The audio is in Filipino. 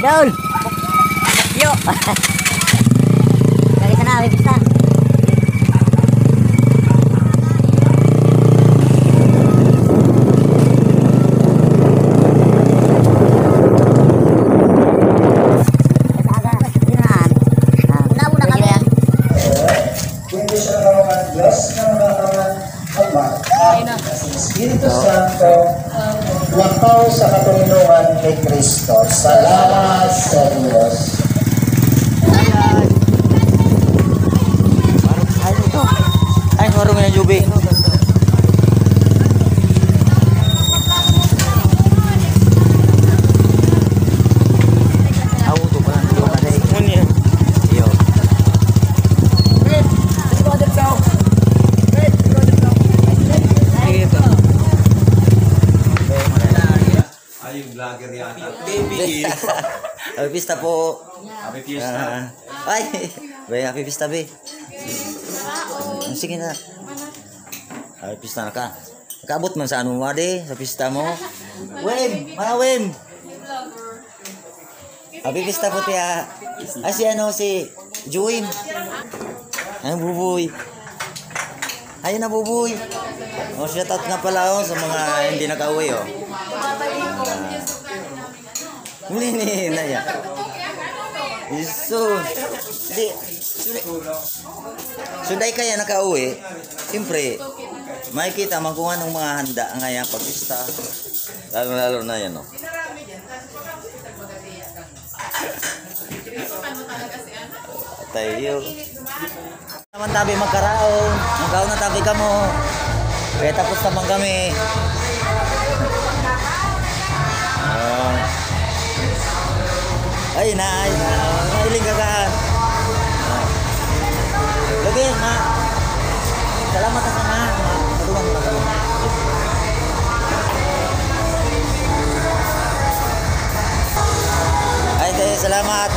Daun. Yo. Kali sana may pista. Espiritu Santo, lakaw sa katulungan ni Kristo. Salamat sa Diyos. Ay, marunong na Jubi. Vlogger yata. Baby. Happy Pista po. Happy Fiesta. Ay, bay, Happy Pista, be. Sige na. Happy Pista na ka. Nakaabot man sa ano mo, ade, sa pista mo. Wem, mga Wem. Happy Pista po, tiya. Ay, si ano, si Juwin. Ay, buboy. Ayun na, buboy. O, shout out nga pala, sa mga hindi nakauwi, Ini na ya. So, suday kaya nakauwi. Siyempre, makikita man kung anong mga handa ngayon pagpista. Lalo na yan, no. Tayo. Naman tabi magkaraon. Magkaon na tabi ka mo. Kaya tapos naman kami. Ay, nailing ka ka. Lagi, ma. Salamat ka na. Maduman mo na kami. Ay, salamat.